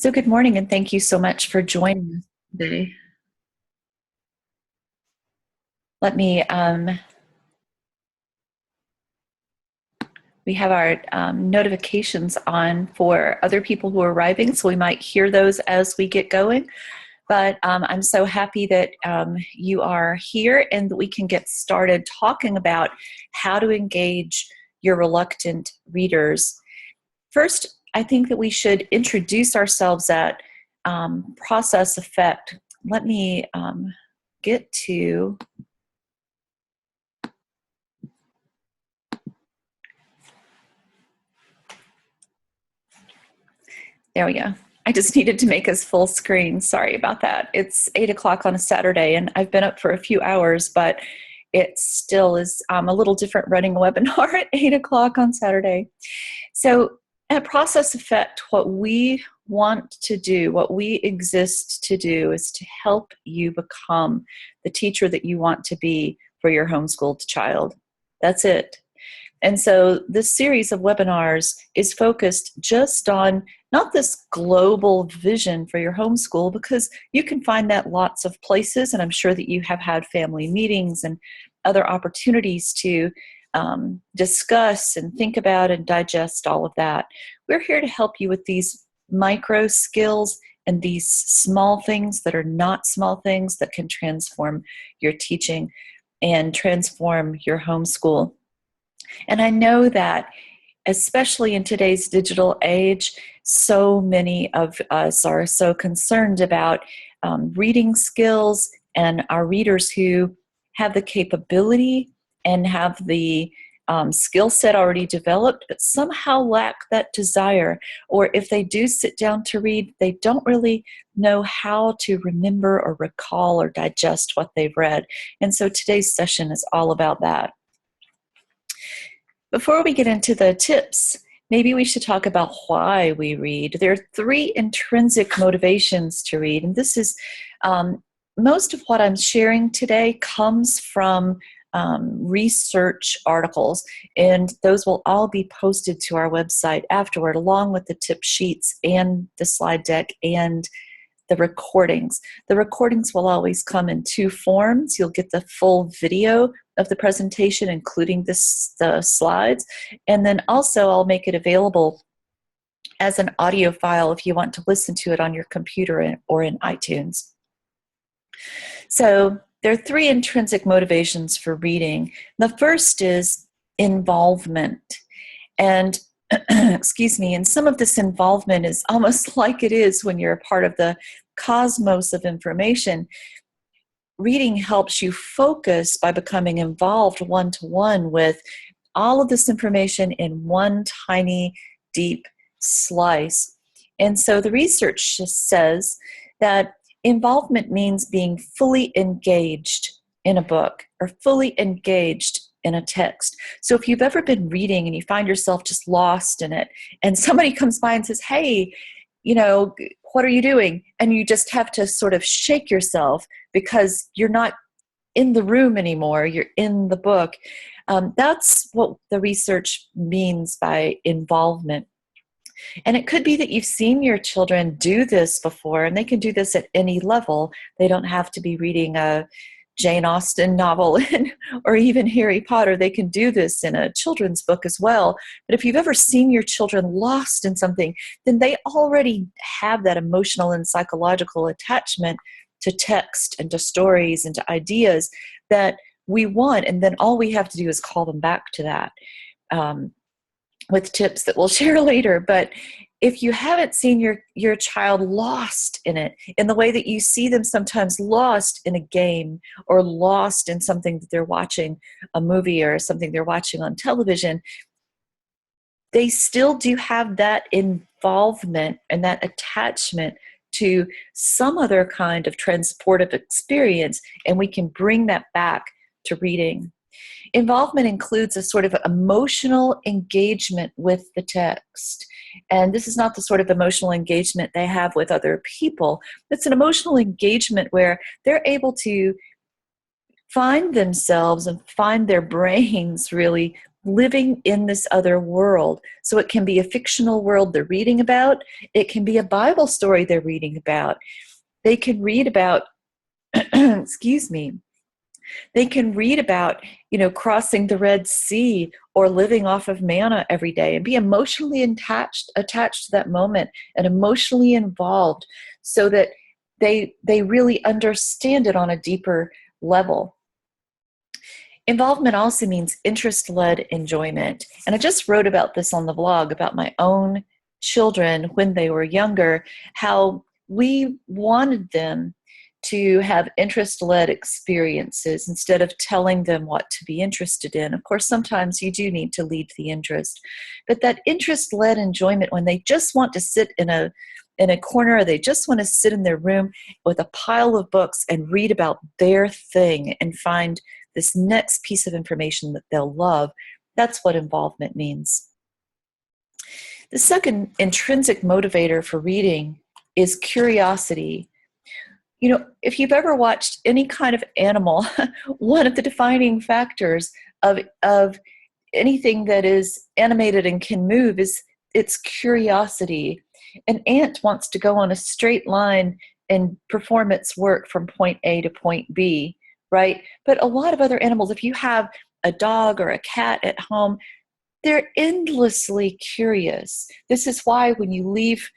So good morning, and thank you so much for joining us today. Let me, we have our notifications on for other people who are arriving, so we might hear those as we get going. But I'm so happy that you are here and that we can get started talking about how to engage your reluctant readers. First, I think that we should introduce ourselves at process effect. Let me get to there we go. I just needed to make us full screen. Sorry about that. It's 8 o'clock on a Saturday, and I've been up for a few hours, but it still is a little different running a webinar at 8 o'clock on Saturday. So at Process Effect, what we want to do, what we exist to do, is to help you become the teacher that you want to be for your homeschooled child. That's it. And so this series of webinars is focused just on not this global vision for your homeschool, because you can find that lots of places, and I'm sure that you have had family meetings and other opportunities to discuss and think about and digest all of that. We're here to help you with these micro skills and these small things that are not small things that can transform your teaching and transform your homeschool. And I know that, especially in today's digital age, so many of us are so concerned about reading skills, and our readers who have the capability and have the skill set already developed, but somehow lack that desire. Or if they do sit down to read, they don't really know how to remember or recall or digest what they've read. And so today's session is all about that. Before we get into the tips, maybe we should talk about why we read. There are 3 intrinsic motivations to read, and this is most of what I'm sharing today comes from research articles, and those will all be posted to our website afterward, along with the tip sheets and the slide deck and the recordings. The recordings will always come in 2 forms. You'll get the full video of the presentation, including the slides, and then also I'll make it available as an audio file if you want to listen to it on your computer or in iTunes. So there are 3 intrinsic motivations for reading. The first is involvement. And excuse me, and some of this involvement is almost like it is when you're a part of the cosmos of information. Reading helps you focus by becoming involved one-to-one with all of this information in one tiny, deep slice. And so the research just says that involvement means being fully engaged in a book or fully engaged in a text. So if you've ever been reading and you find yourself just lost in it, and somebody comes by and says, hey, you know, what are you doing? And you just have to sort of shake yourself because you're not in the room anymore, you're in the book. That's what the research means by involvement. And it could be that you've seen your children do this before, and they can do this at any level. They don't have to be reading a Jane Austen novel or even Harry Potter. They can do this in a children's book as well. But if you've ever seen your children lost in something, then they already have that emotional and psychological attachment to text and to stories and to ideas that we want. And then all we have to do is call them back to that with tips that we'll share later. But if you haven't seen your child lost in it, in the way that you see them sometimes lost in a game or lost in something that they're watching, a movie or something they're watching on television, they still do have that involvement and that attachment to some other kind of transportive experience, and we can bring that back to reading. Involvement includes a sort of emotional engagement with the text. And this is not the sort of emotional engagement they have with other people. It's an emotional engagement where they're able to find themselves and find their brains really living in this other world. So it can be a fictional world they're reading about. It can be a Bible story they're reading about. They can read about, excuse me, they can read about, crossing the Red Sea or living off of manna every day and be emotionally attached to that moment and emotionally involved so that they really understand it on a deeper level. Involvement also means interest-led enjoyment. And I just wrote about this on the blog about my own children when they were younger, how we wanted them to have interest-led experiences instead of telling them what to be interested in. Of course, sometimes you do need to lead the interest, but that interest-led enjoyment when they just want to sit in a corner, or they just want to sit in their room with a pile of books and read about their thing and find this next piece of information that they'll love, that's what involvement means. The second intrinsic motivator for reading is curiosity. If you've ever watched any kind of animal, one of the defining factors of anything that is animated and can move is its curiosity. An ant wants to go on a straight line and perform its work from point A to point B, right? But a lot of other animals, if you have a dog or a cat at home, they're endlessly curious. This is why when you leave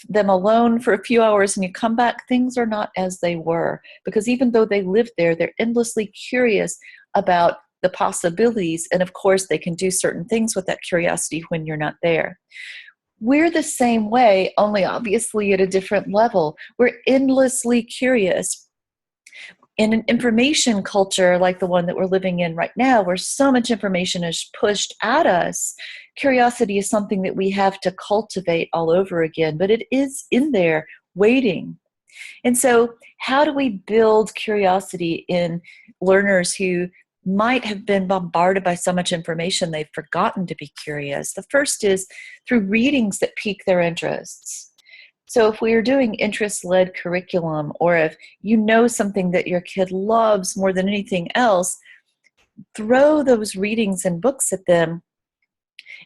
them alone for a few hours and you come back, things are not as they were. Because even though they live there, they're endlessly curious about the possibilities. And of course, they can do certain things with that curiosity when you're not there. We're the same way, only obviously at a different level. We're endlessly curious. In an information culture like the one that we're living in right now, where so much information is pushed at us, curiosity is something that we have to cultivate all over again, but it is in there waiting. And so how do we build curiosity in learners who might have been bombarded by so much information they've forgotten to be curious? The first is through readings that pique their interests. So if we are doing interest-led curriculum, or if you know something that your kid loves more than anything else, throw those readings and books at them.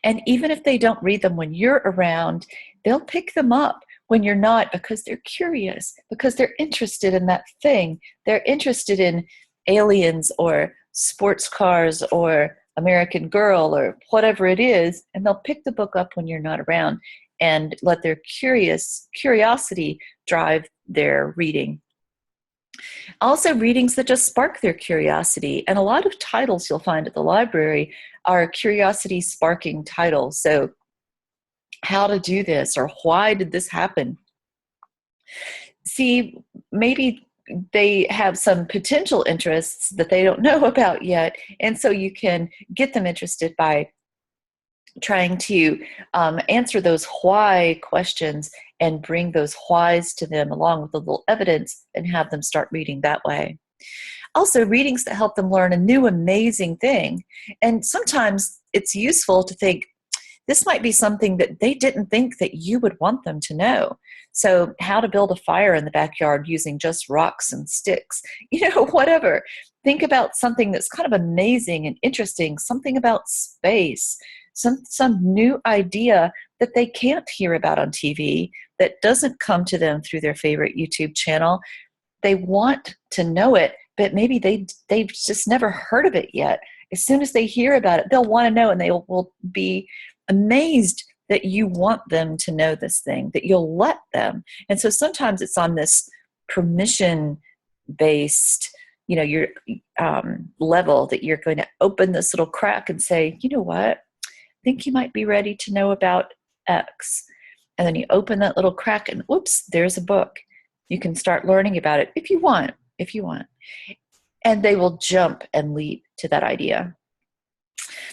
And even if they don't read them when you're around, they'll pick them up when you're not, because they're curious, because they're interested in that thing. They're interested in aliens or sports cars or American Girl or whatever it is, and they'll pick the book up when you're not around and let their curiosity drive their reading. Also, readings that just spark their curiosity. And a lot of titles you'll find at the library are curiosity-sparking titles. So, how to do this, or why did this happen? See, maybe they have some potential interests that they don't know about yet. And so you can get them interested by trying to answer those why questions and bring whys to them along with a little evidence and have them start reading that way. Also, readings that help them learn a new amazing thing. And sometimes it's useful to think, this might be something that they didn't think that you would want them to know. So how to build a fire in the backyard using just rocks and sticks, whatever. Think about something that's kind of amazing and interesting, something about space, some new idea that they can't hear about on TV, that doesn't come to them through their favorite YouTube channel. They want to know it, but maybe they've just never heard of it yet. As soon as they hear about it, they'll want to know, and they will be amazed that you want them to know this thing, that you'll let them. And so sometimes it's on this permission-based, your level, that you're going to open this little crack and say, you know what? I think you might be ready to know about X. And then you open that little crack and whoops, there's a book. You can start learning about it if you want. And they will jump and leap to that idea.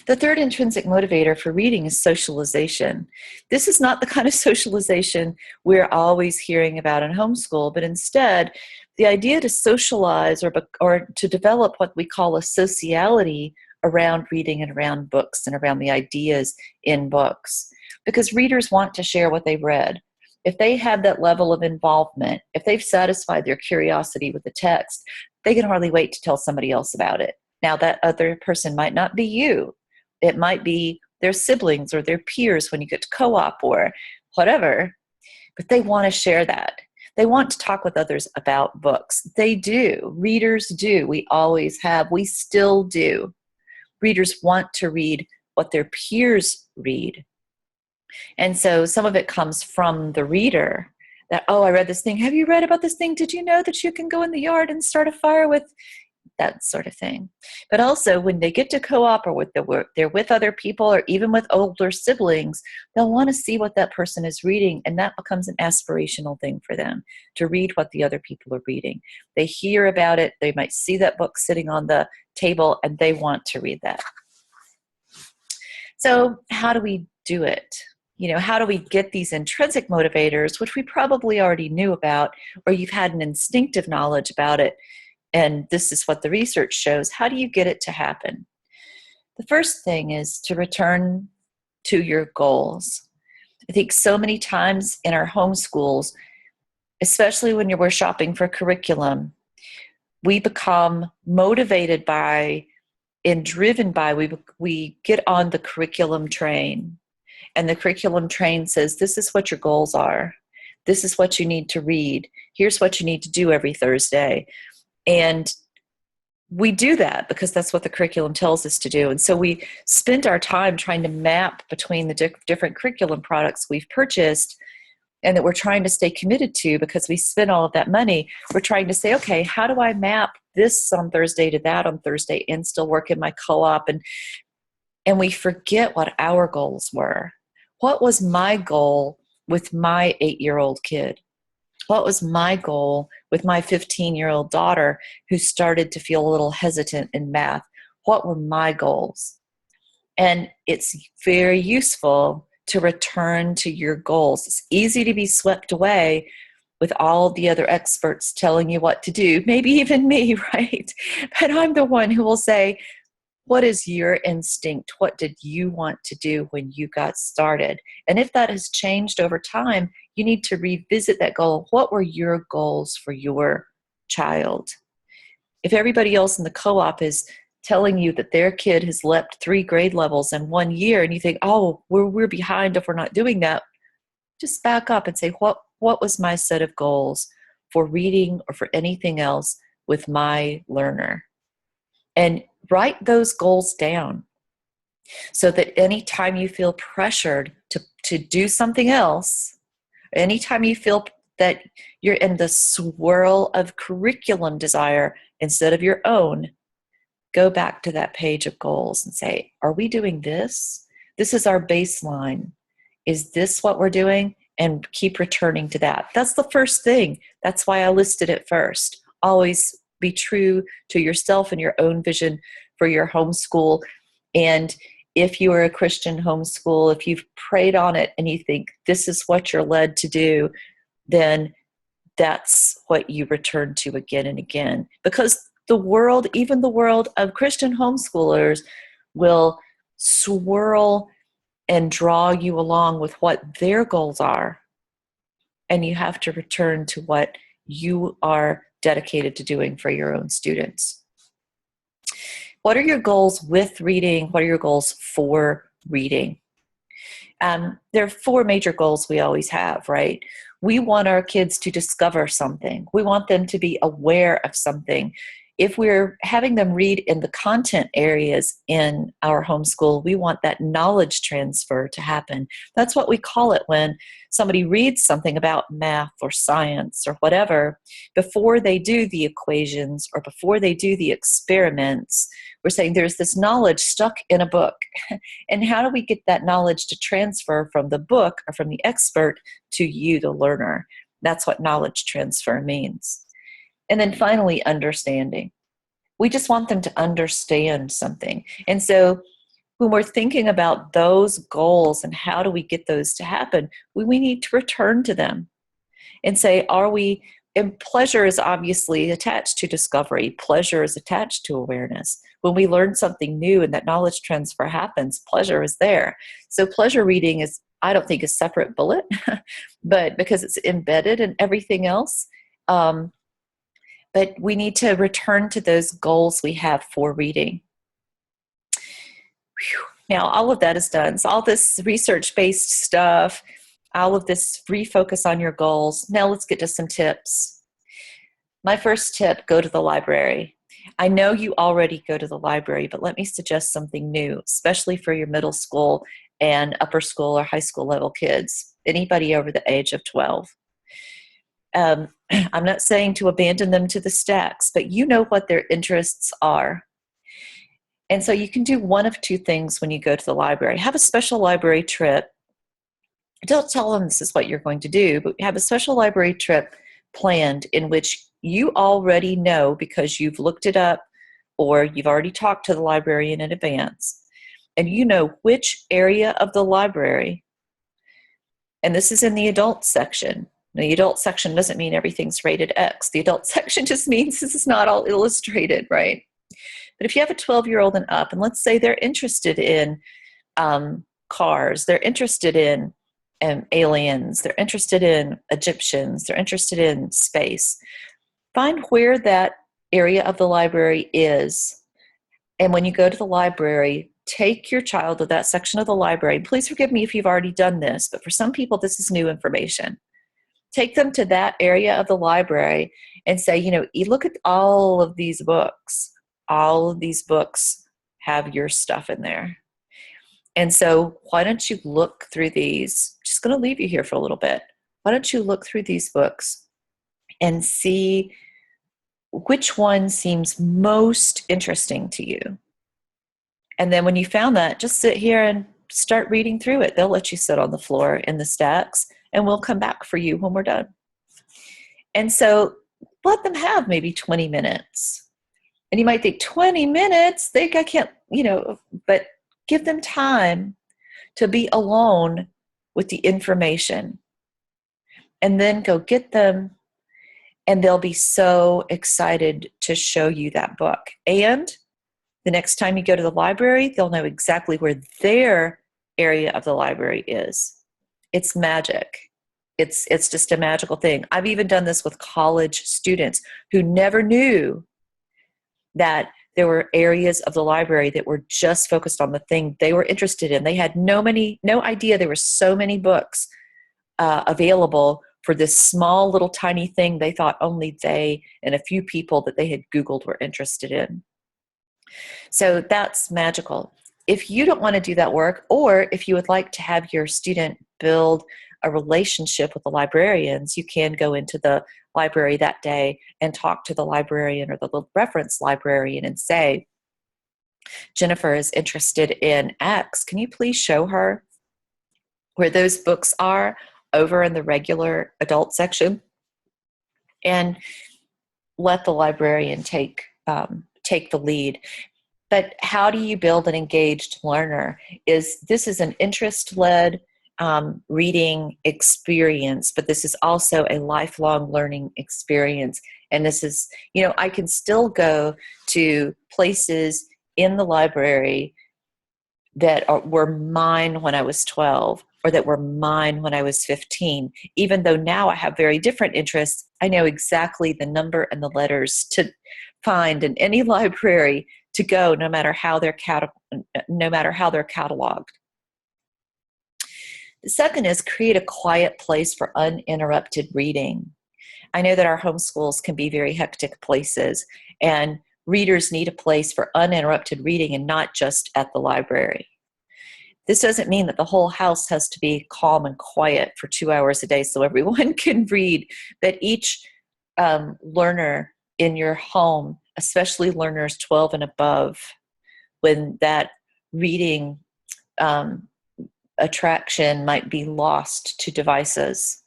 The third intrinsic motivator for reading is socialization. This is not the kind of socialization we're always hearing about in homeschool, but instead, the idea to socialize or to develop what we call a sociality around reading and around books and around the ideas in books. Because readers want to share what they've read. If they have that level of involvement, if they've satisfied their curiosity with the text, they can hardly wait to tell somebody else about it. Now, that other person might not be you, It might be their siblings or their peers when you get to co-op or whatever, but they want to share that. They want to talk with others about books. They do. Readers do. We always have. We still do. Readers want to read what their peers read. And so some of it comes from the reader that, oh, I read this thing. Have you read about this thing? Did you know that you can go in the yard and start a fire with that sort of thing? But also when they get to co-op or they're with other people or even with older siblings, they'll want to see what that person is reading. And that becomes an aspirational thing for them to read what the other people are reading. They hear about it. They might see that book sitting on the table and they want to read that. So how do we do it? How do we get these intrinsic motivators, which we probably already knew about, or you've had an instinctive knowledge about it, and this is what the research shows. How do you get it to happen? The first thing is to return to your goals. I think so many times in our homeschools, especially when we're shopping for curriculum, we become motivated by and driven by, we get on the curriculum train. And the curriculum train says, this is what your goals are. This is what you need to read. Here's what you need to do every Thursday. And we do that because that's what the curriculum tells us to do. And so we spend our time trying to map between the different curriculum products we've purchased and that we're trying to stay committed to because we spent all of that money. We're trying to say, okay, how do I map this on Thursday to that on Thursday and still work in my co-op? And we forget what our goals were. What was my goal with my 8-year-old kid? What was my goal with my 15-year-old daughter who started to feel a little hesitant in math? What were my goals? And it's very useful to return to your goals. It's easy to be swept away with all the other experts telling you what to do, maybe even me, right? But I'm the one who will say, what is your instinct? What did you want to do when you got started? And if that has changed over time, you need to revisit that goal. What were your goals for your child? If everybody else in the co-op is telling you that their kid has leapt 3 grade levels in 1 year, and you think, oh, we're behind if we're not doing that, just back up and say, what was my set of goals for reading or for anything else with my learner? And write those goals down so that anytime you feel pressured to do something else, anytime you feel that you're in the swirl of curriculum desire instead of your own, go back to that page of goals and say, are we doing this? This is our baseline. Is this what we're doing? And keep returning to that. That's the first thing. That's why I listed it first. Always be true to yourself and your own vision for your homeschool. And if you are a Christian homeschool, if you've prayed on it and you think this is what you're led to do, then that's what you return to again and again. Because the world, even the world of Christian homeschoolers, will swirl and draw you along with what their goals are. And you have to return to what you are dedicated to doing for your own students. What are your goals with reading? What are your goals for reading? There are 4 major goals we always have, right? We want our kids to discover something. We want them to be aware of something. If we're having them read in the content areas in our homeschool, we want that knowledge transfer to happen. That's what we call it when somebody reads something about math or science or whatever. Before they do the equations or before they do the experiments, we're saying there's this knowledge stuck in a book. And how do we get that knowledge to transfer from the book or from the expert to you, the learner? That's what knowledge transfer means. And then finally, understanding. We just want them to understand something. And so when we're thinking about those goals and how do we get those to happen, we need to return to them and say, and pleasure is obviously attached to discovery. Pleasure is attached to awareness. When we learn something new and that knowledge transfer happens, pleasure is there. So pleasure reading is, I don't think, a separate bullet, but because it's embedded in everything else. But we need to return to those goals we have for reading. Whew. Now, all of that is done. So all this research-based stuff, all of this refocus on your goals. Now let's get to some tips. My first tip, go to the library. I know you already go to the library, but let me suggest something new, especially for your middle school and upper school or high school level kids, anybody over the age of 12. I'm not saying to abandon them to the stacks, but you know what their interests are. And so you can do one of two things when you go to the library. Have a special library trip. Don't tell them this is what you're going to do, but have a special library trip planned in which you already know, because you've looked it up or you've already talked to the librarian in advance, and you know which area of the library, and this is in the adult section. Now, the adult section doesn't mean everything's rated X. The adult section just means this is not all illustrated, right? But if you have a 12-year-old and up, and let's say they're interested in cars, they're interested in aliens, they're interested in Egyptians, they're interested in space, find where that area of the library is. And when you go to the library, take your child to that section of the library. Please forgive me if you've already done this, but for some people, this is new information. Take them to that area of the library and say, you look at all of these books. All of these books have your stuff in there. And so why don't you look through these? Just going to leave you here for a little bit. Why don't you look through these books and see which one seems most interesting to you? And then when you found that, just sit here and start reading through it. They'll let you sit on the floor in the stacks, and we'll come back for you when we're done. And so let them have maybe 20 minutes. And you might think 20 minutes, I can't, but give them time to be alone with the information. And then go get them, and they'll be so excited to show you that book. And the next time you go to the library, they'll know exactly where their area of the library is. It's magic. It's just a magical thing. I've even done this with college students who never knew that there were areas of the library that were just focused on the thing they were interested in. They had no idea there were so many books available for this small little tiny thing they thought only they and a few people that they had Googled were interested in. So that's magical. If you don't want to do that work, or if you would like to have your student build a relationship with the librarians, you can go into the library that day and talk to the librarian or the reference librarian and say, Jennifer is interested in X. Can you please show her where those books are over in the regular adult section? And let the librarian take the lead. But how do you build an engaged learner? This is an interest-led reading experience, but this is also a lifelong learning experience. And this is, I can still go to places in the library that were mine when I was 12, or that were mine when I was 15. Even though now I have very different interests, I know exactly the number and the letters to find in any library to go, no matter how they're cataloged. The second is create a quiet place for uninterrupted reading. I know that our homeschools can be very hectic places, and readers need a place for uninterrupted reading, and not just at the library. This doesn't mean that the whole house has to be calm and quiet for 2 hours a day so everyone can read, but each learner in your home, especially learners 12 and above, when that reading attraction might be lost to devices.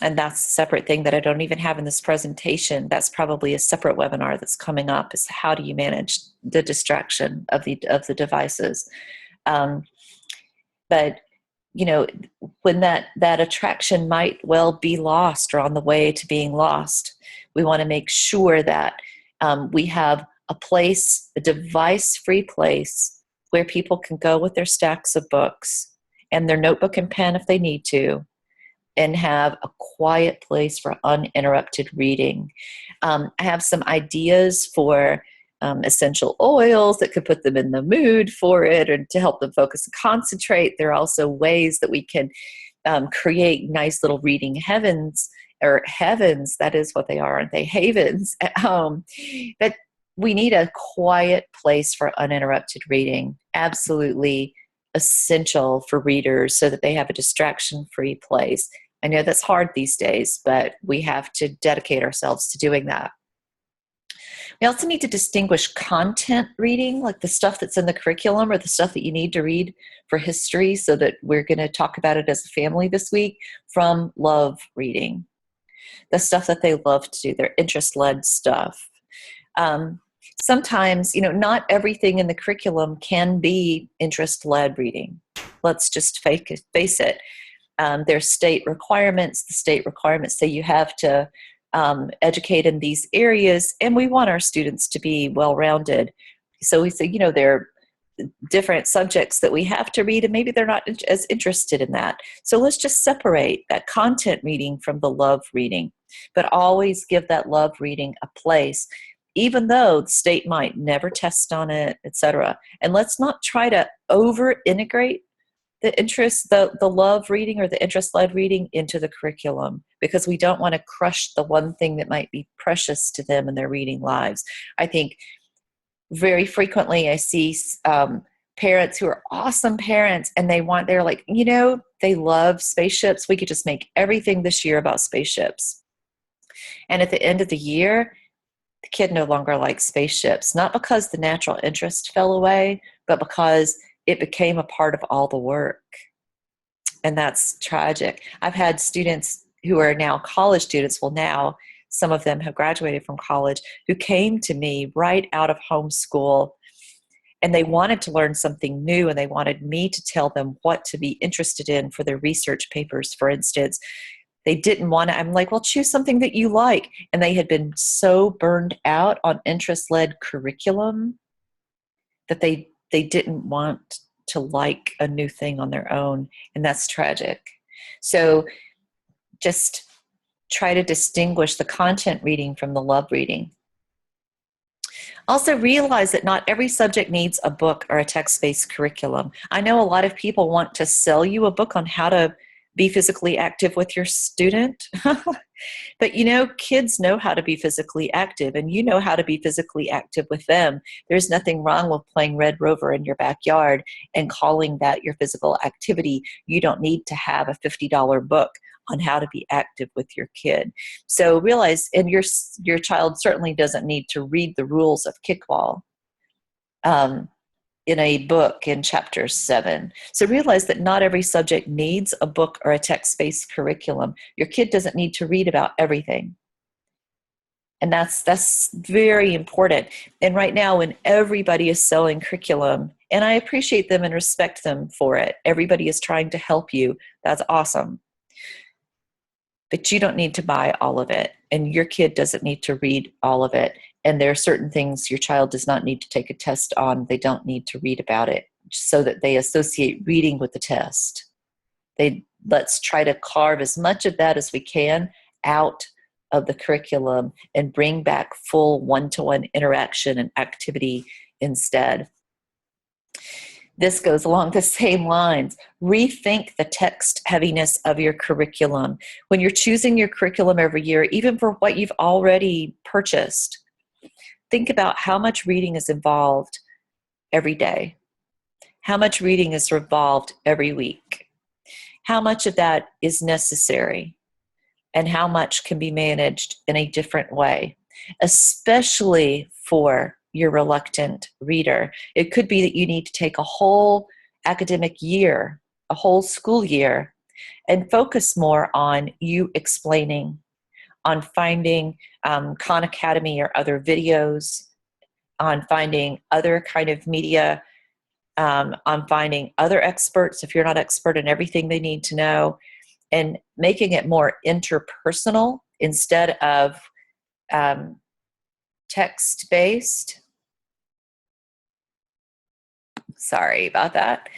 And that's a separate thing that I don't even have in this presentation. That's probably a separate webinar that's coming up, is how do you manage the distraction of the devices. But when that attraction might well be lost or on the way to being lost, we want to make sure that we have a place, a device-free place, where people can go with their stacks of books and their notebook and pen if they need to, and have a quiet place for uninterrupted reading. I have some ideas for essential oils that could put them in the mood for it and to help them focus and concentrate. There are also ways that we can create nice little reading heavens, or heavens, that is what they are, aren't they? Havens at home. But we need a quiet place for uninterrupted reading. Absolutely essential for readers so that they have a distraction-free place. I know that's hard these days, but we have to dedicate ourselves to doing that. We also need to distinguish content reading, like the stuff that's in the curriculum or the stuff that you need to read for history, so that we're going to talk about it as a family this week, from love reading. The stuff that they love to do, their interest-led stuff. Sometimes, not everything in the curriculum can be interest-led reading. Let's just face it. There's state requirements. The state requirements say you have to educate in these areas, and we want our students to be well-rounded. So we say, there are different subjects that we have to read, and maybe they're not as interested in that. So let's just separate that content reading from the love reading, but always give that love reading a place, even though the state might never test on it, etc. And let's not try to over-integrate the love reading or the interest-led reading into the curriculum, because we don't want to crush the one thing that might be precious to them in their reading lives. I think very frequently I see parents who are awesome parents, and they're like, they love spaceships. We could just make everything this year about spaceships. And at the end of the year, the kid no longer likes spaceships, not because the natural interest fell away, but because it became a part of all the work. And that's tragic. I've had students who are now college students, now some of them have graduated from college, who came to me right out of homeschool, and they wanted to learn something new, and they wanted me to tell them what to be interested in for their research papers, for instance. They didn't want to, I'm like, well, choose something that you like. And they had been so burned out on interest-led curriculum that they didn't want to like a new thing on their own, and that's tragic. So just try to distinguish the content reading from the love reading. Also realize that not every subject needs a book or a text-based curriculum. I know a lot of people want to sell you a book on how to be physically active with your student. But kids know how to be physically active, and you know how to be physically active with them. There's nothing wrong with playing Red Rover in your backyard and calling that your physical activity. You don't need to have a $50 book on how to be active with your kid. So realize, and your child certainly doesn't need to read the rules of kickball in a book in chapter 7. So realize that not every subject needs a book or a text-based curriculum. Your kid doesn't need to read about everything. And that's very important. And right now, when everybody is selling curriculum, and I appreciate them and respect them for it, everybody is trying to help you. That's awesome. But you don't need to buy all of it, and your kid doesn't need to read all of it. And there are certain things your child does not need to take a test on. They don't need to read about it, so that they associate reading with the test. Let's try to carve as much of that as we can out of the curriculum and bring back full one-to-one interaction and activity instead. This goes along the same lines. Rethink the text heaviness of your curriculum. When you're choosing your curriculum every year, even for what you've already purchased, think about how much reading is involved every day. How much reading is involved every week? How much of that is necessary? And how much can be managed in a different way, especially for your reluctant reader? It could be that you need to take a whole academic year, a whole school year, and focus more on you explaining, on finding Khan Academy or other videos, on finding other kind of media, on finding other experts if you're not expert in everything they need to know, and making it more interpersonal instead of text-based. Sorry about that.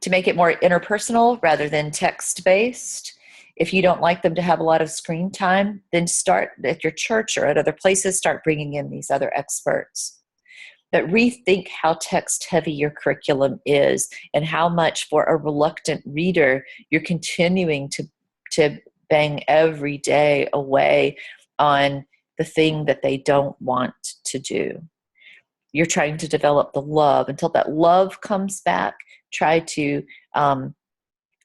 To make it more interpersonal rather than text-based. If you don't like them to have a lot of screen time, then start at your church or at other places, start bringing in these other experts. but rethink how text heavy your curriculum is and how much for a reluctant reader you're continuing to bang every day away on the thing that they don't want to do. You're trying to develop the love. Until that love comes back, try to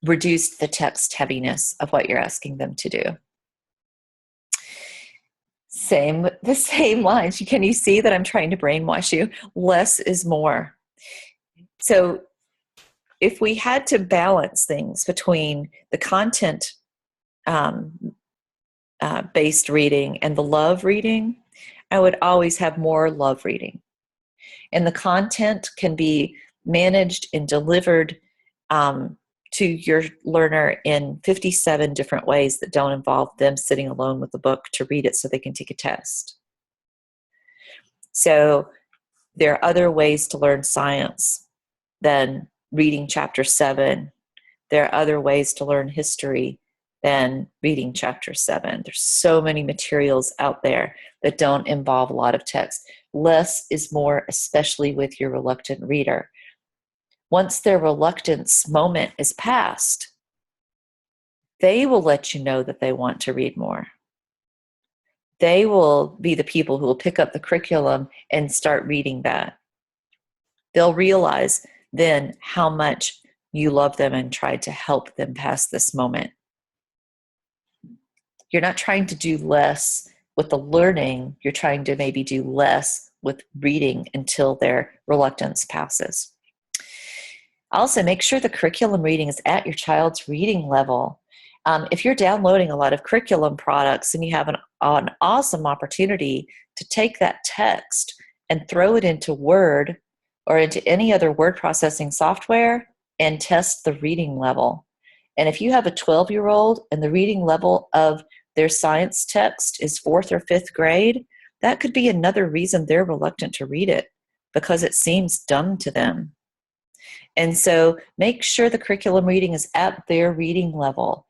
reduce the text heaviness of what you're asking them to do. The same lines. Can you see that I'm trying to brainwash you? Less is more. So if we had to balance things between the content based reading and the love reading, I would always have more love reading. And the content can be managed and delivered to your learner in 57 different ways that don't involve them sitting alone with the book to read it so they can take a test. So there are other ways to learn science than reading chapter 7. There are other ways to learn history than reading chapter 7. There's so many materials out there that don't involve a lot of text. Less is more, especially with your reluctant reader. Once their reluctance moment is past, they will let you know that they want to read more. They will be the people who will pick up the curriculum and start reading that. They'll realize then how much you love them and try to help them past this moment. You're not trying to do less with the learning. You're trying to maybe do less with reading until their reluctance passes. Also, make sure the curriculum reading is at your child's reading level. If you're downloading a lot of curriculum products and you have an awesome opportunity to take that text and throw it into Word or into any other word processing software and test the reading level. And if you have a 12-year-old and the reading level of their science text is 4th or 5th grade, that could be another reason they're reluctant to read it, because it seems dumb to them. And so make sure the curriculum reading is at their reading level.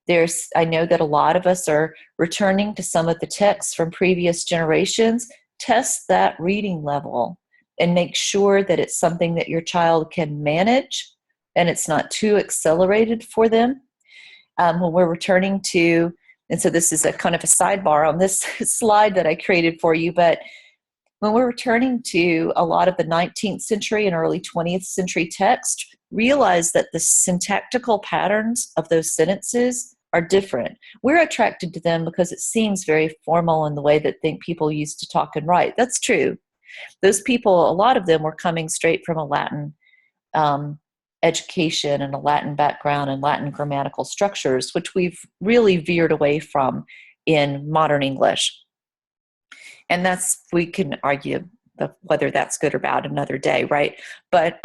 I know that a lot of us are returning to some of the texts from previous generations. Test that reading level and make sure that it's something that your child can manage and it's not too accelerated for them. When we're returning to, and so this is a kind of a sidebar on this slide that I created for you, but when we're returning to a lot of the 19th century and early 20th century text, realize that the syntactical patterns of those sentences are different. We're attracted to them because it seems very formal in the way that people used to talk and write. That's true. Those people, a lot of them were coming straight from a Latin education and a Latin background and Latin grammatical structures, which we've really veered away from in modern English. And we can argue whether that's good or bad another day, right? But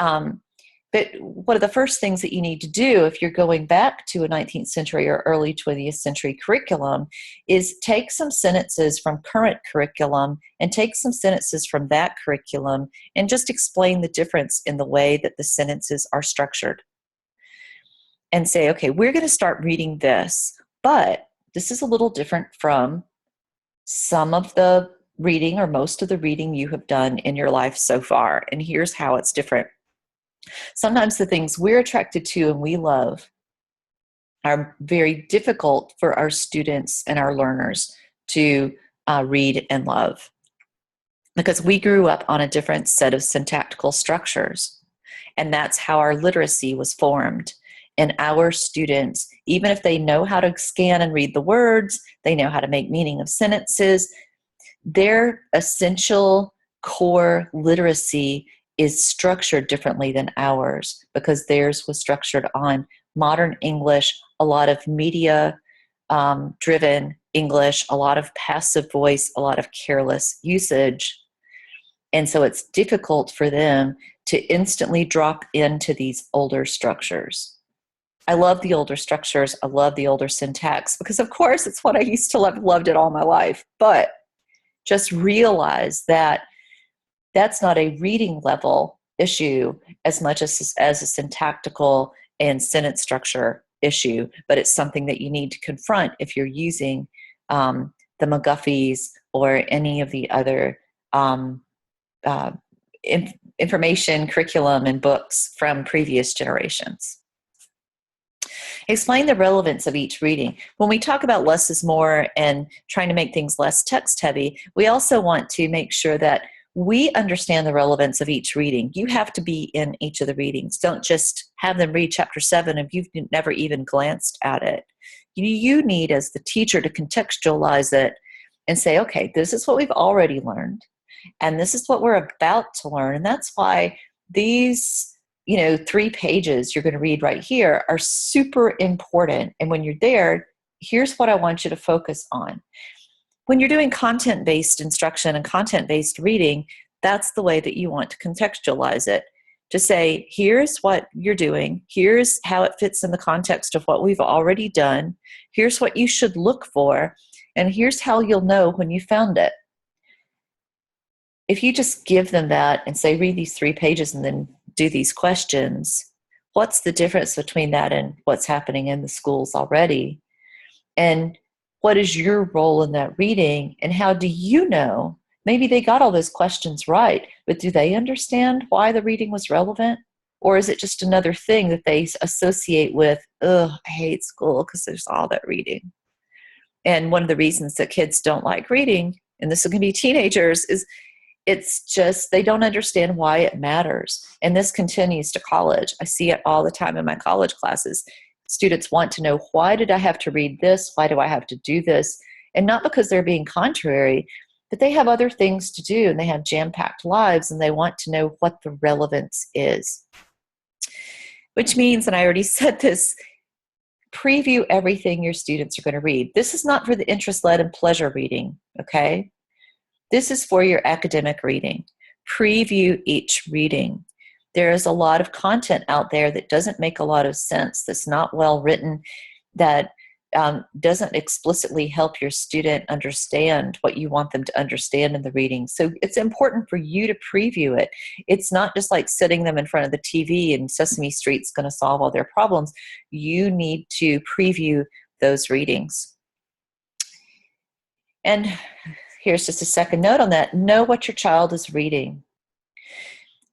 one of the first things that you need to do if you're going back to a 19th century or early 20th century curriculum is take some sentences from current curriculum and take some sentences from that curriculum and just explain the difference in the way that the sentences are structured. And say, okay, we're going to start reading this, but this is a little different from some of the reading or most of the reading you have done in your life so far. And here's how it's different. Sometimes the things we're attracted to and we love are very difficult for our students and our learners to read and love because we grew up on a different set of syntactical structures. And that's how our literacy was formed. And our students, even if they know how to scan and read the words, they know how to make meaning of sentences, their essential core literacy is structured differently than ours because theirs was structured on modern English, a lot of media driven English, a lot of passive voice, a lot of careless usage. And so it's difficult for them to instantly drop into these older structures. I love the older structures. I love the older syntax because, of course, it's what I used to love, loved it all my life. But just realize that that's not a reading level issue as much as a syntactical and sentence structure issue, but it's something that you need to confront if you're using the McGuffies or any of the other information, curriculum, and books from previous generations. Explain the relevance of each reading. When we talk about less is more and trying to make things less text heavy, we also want to make sure that we understand the relevance of each reading. You have to be in each of the readings. Don't just have them read chapter 7 if you've never even glanced at it. You need, as the teacher, to contextualize it and say, okay, this is what we've already learned, and this is what we're about to learn. And that's why these 3 pages you're going to read right here are super important. And when you're there, here's what I want you to focus on. When you're doing content-based instruction and content-based reading, that's the way that you want to contextualize it. To say, here's what you're doing, here's how it fits in the context of what we've already done, here's what you should look for, and here's how you'll know when you found it. If you just give them that and say, read these 3 pages and then do these questions, what's the difference between that and what's happening in the schools already? And what is your role in that reading? And how do you know? Maybe they got all those questions right, but do they understand why the reading was relevant? Or is it just another thing that they associate with, I hate school because there's all that reading? And one of the reasons that kids don't like reading, and this can be teenagers, is it's just they don't understand why it matters. And this continues to college. I see it all the time in my college classes. Students want to know, why did I have to read this? Why do I have to do this? And not because they're being contrary, but they have other things to do, and they have jam-packed lives, and they want to know what the relevance is. Which means, and I already said this, preview everything your students are going to read. This is not for the interest-led and pleasure reading, okay? This is for your academic reading. Preview each reading. There is a lot of content out there that doesn't make a lot of sense, that's not well written, that doesn't explicitly help your student understand what you want them to understand in the reading. So it's important for you to preview it. It's not just like sitting them in front of the TV and Sesame Street's going to solve all their problems. You need to preview those readings. And here's just a second note on that. Know what your child is reading.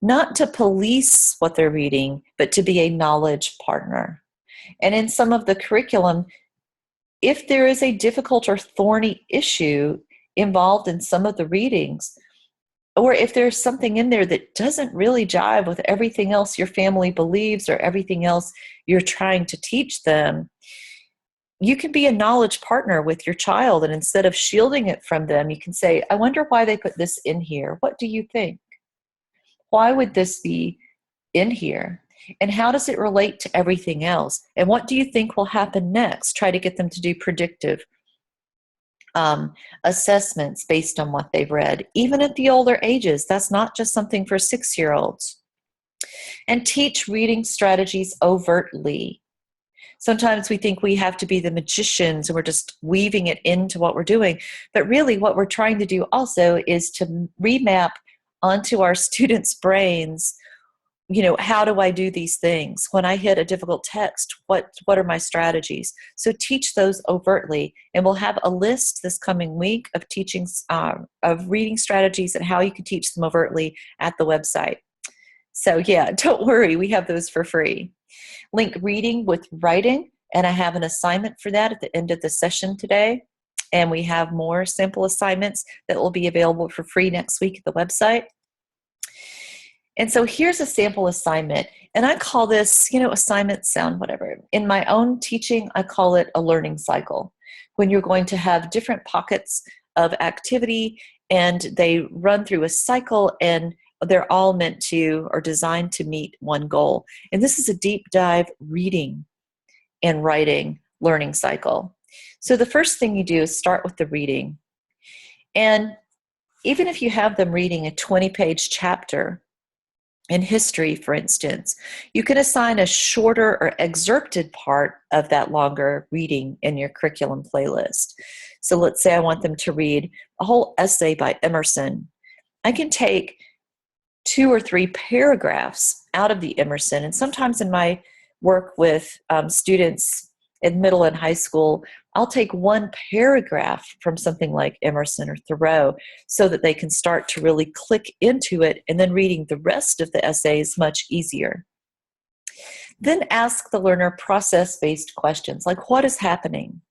Not to police what they're reading, but to be a knowledge partner. And in some of the curriculum, if there is a difficult or thorny issue involved in some of the readings, or if there's something in there that doesn't really jive with everything else your family believes or everything else you're trying to teach them, you can be a knowledge partner with your child. And instead of shielding it from them, you can say, I wonder why they put this in here. What do you think? Why would this be in here? And how does it relate to everything else? And what do you think will happen next? Try to get them to do predictive assessments based on what they've read. Even at the older ages, that's not just something for 6-year-olds. And teach reading strategies overtly. Sometimes we think we have to be the magicians and we're just weaving it into what we're doing. But really what we're trying to do also is to remap onto our students' brains, how do I do these things? When I hit a difficult text, what are my strategies? So teach those overtly. And we'll have a list this coming week of teachings, of reading strategies and how you can teach them overtly at the website. So yeah, don't worry, we have those for free. Link reading with writing, and I have an assignment for that at the end of the session today. And we have more sample assignments that will be available for free next week at the website. And so here's a sample assignment, and I call this, assignments sound whatever. In my own teaching, I call it a learning cycle, when you're going to have different pockets of activity and they run through a cycle and they're all meant to or designed to meet one goal. And this is a deep dive reading and writing learning cycle. So the first thing you do is start with the reading. And even if you have them reading a 20-page chapter, in history, for instance, you can assign a shorter or excerpted part of that longer reading in your curriculum playlist. So let's say I want them to read a whole essay by Emerson. I can take 2 or 3 paragraphs out of the Emerson. And sometimes in my work with students in middle and high school, I'll take one paragraph from something like Emerson or Thoreau so that they can start to really click into it, and then reading the rest of the essay is much easier. Then ask the learner process-based questions like, what is happening?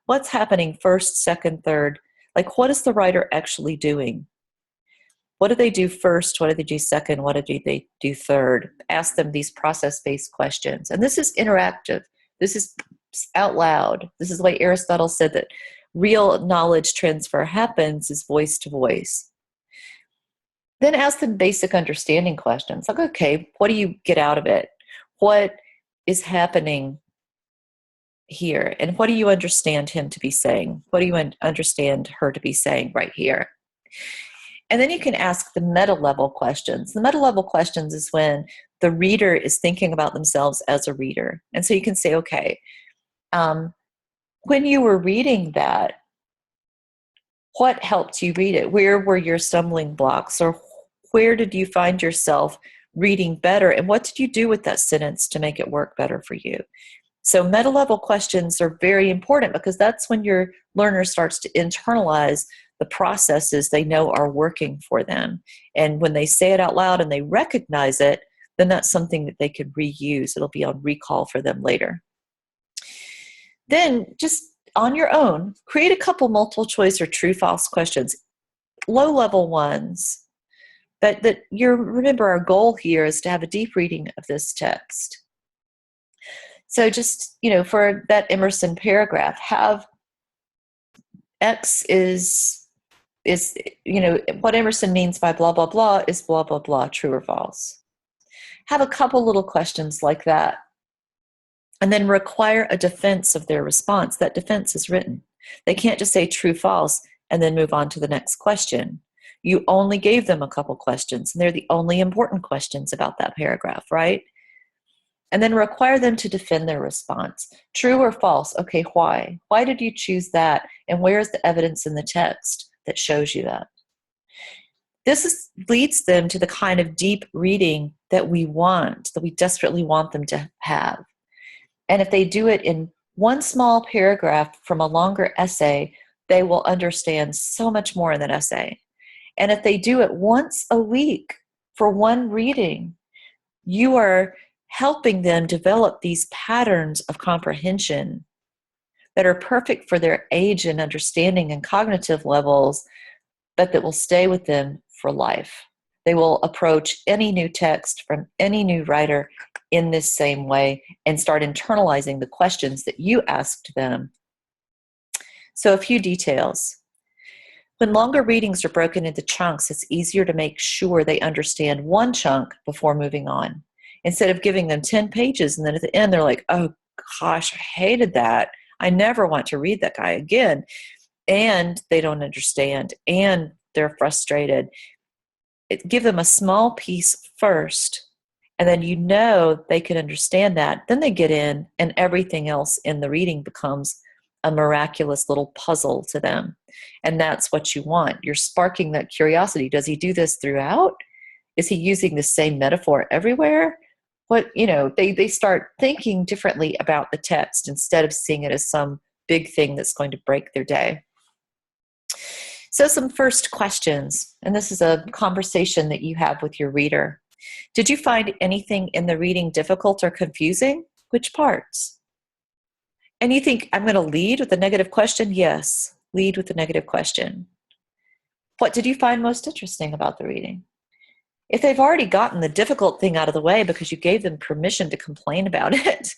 What's happening first, second, third? Like, what is the writer actually doing? What do they do first? What do they do second? What do they do third? Ask them these process-based questions. And this is interactive. This is out loud. This is the way Aristotle said that real knowledge transfer happens is voice to voice. Then ask them basic understanding questions. Like, okay, what do you get out of it? What is happening here? And what do you understand him to be saying? What do you understand her to be saying right here? And then you can ask the meta-level questions. The meta-level questions is when the reader is thinking about themselves as a reader. And so you can say, okay, when you were reading that, what helped you read it? Where were your stumbling blocks? Or where did you find yourself reading better? And what did you do with that sentence to make it work better for you? So meta-level questions are very important because that's when your learner starts to internalize the processes they know are working for them. And when they say it out loud and they recognize it, then that's something that they can reuse. It'll be on recall for them later. Then just on your own, create a couple multiple choice or true-false questions, low-level ones. But remember, our goal here is to have a deep reading of this text. So just, for that Emerson paragraph, have X is, what Emerson means by blah, blah, blah is blah, blah, blah, true or false. Have a couple little questions like that. And then require a defense of their response. That defense is written. They can't just say true, false, and then move on to the next question. You only gave them a couple questions, and they're the only important questions about that paragraph, right? And then require them to defend their response. True or false? Okay, why? Why did you choose that? And where is the evidence in the text that shows you that? This leads them to the kind of deep reading that we want, that we desperately want them to have. And if they do it in one small paragraph from a longer essay, they will understand so much more in that essay. And if they do it once a week for one reading, you are helping them develop these patterns of comprehension that are perfect for their age and understanding and cognitive levels, but that will stay with them for life. They will approach any new text from any new writer in this same way and start internalizing the questions that you asked them. So a few details. When longer readings are broken into chunks, it's easier to make sure they understand one chunk before moving on. Instead of giving them 10 pages and then at the end they're like, oh gosh, I hated that. I never want to read that guy again. And they don't understand and they're frustrated. Give them a small piece first, and then they can understand that. Then they get in, and everything else in the reading becomes a miraculous little puzzle to them. And that's what you want. You're sparking that curiosity. Does he do this throughout? Is he using the same metaphor everywhere? They start thinking differently about the text instead of seeing it as some big thing that's going to break their day. So some first questions, and this is a conversation that you have with your reader. Did you find anything in the reading difficult or confusing? Which parts? And you think, I'm going to lead with a negative question? Yes, lead with a negative question. What did you find most interesting about the reading? If they've already gotten the difficult thing out of the way because you gave them permission to complain about it,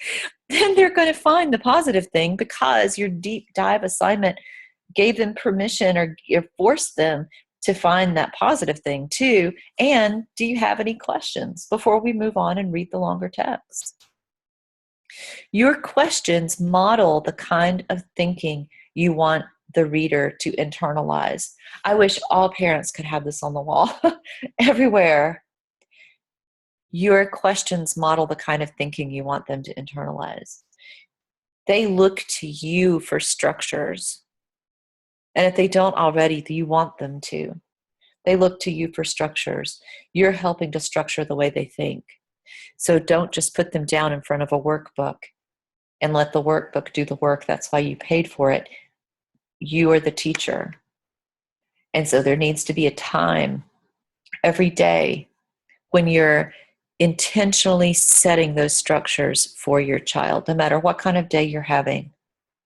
then they're going to find the positive thing because your deep dive assignment gave them permission or forced them to find that positive thing too. And do you have any questions before we move on and read the longer text? Your questions model the kind of thinking you want the reader to internalize. I wish all parents could have this on the wall everywhere. Your questions model the kind of thinking you want them to internalize. They look to you for structures. And if they don't already, you want them to. They look to you for structures. You're helping to structure the way they think. So don't just put them down in front of a workbook and let the workbook do the work. That's why you paid for it. You are the teacher. And so there needs to be a time every day when you're intentionally setting those structures for your child, no matter what kind of day you're having.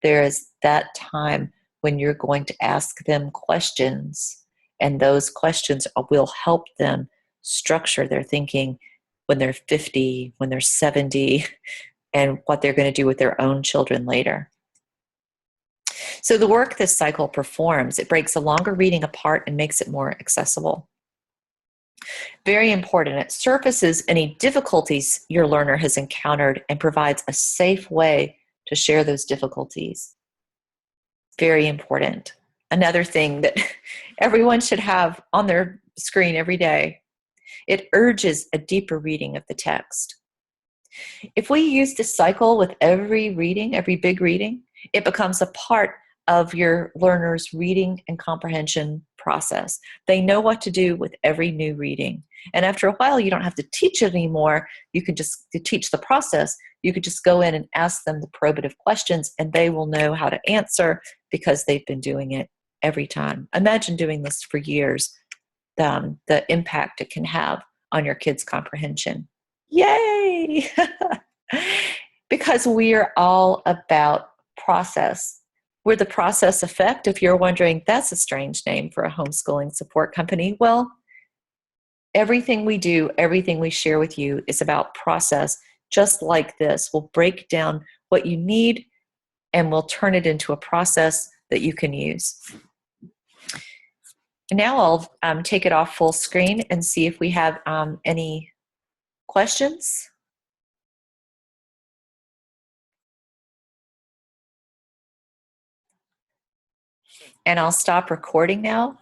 There is that time when you're going to ask them questions, and those questions will help them structure their thinking when they're 50, when they're 70, and what they're going to do with their own children later. So the work this cycle performs, it breaks a longer reading apart and makes it more accessible. Very important, it surfaces any difficulties your learner has encountered and provides a safe way to share those difficulties. Very important. Another thing that everyone should have on their screen every day, it urges a deeper reading of the text. If we use this cycle with every reading, every big reading, it becomes a part of your learner's reading and comprehension process. They know what to do with every new reading. And after a while, you don't have to teach it anymore. You can just teach the process. You could just go in and ask them the probative questions, and they will know how to answer because they've been doing it every time. Imagine doing this for years, the impact it can have on your kids' comprehension. Yay! Because we are all about process. We're the process effect. If you're wondering, that's a strange name for a homeschooling support company. Well, everything we do, everything we share with you is about process. Just like this, we'll break down what you need and we'll turn it into a process that you can use. Now I'll take it off full screen and see if we have any questions. And I'll stop recording now.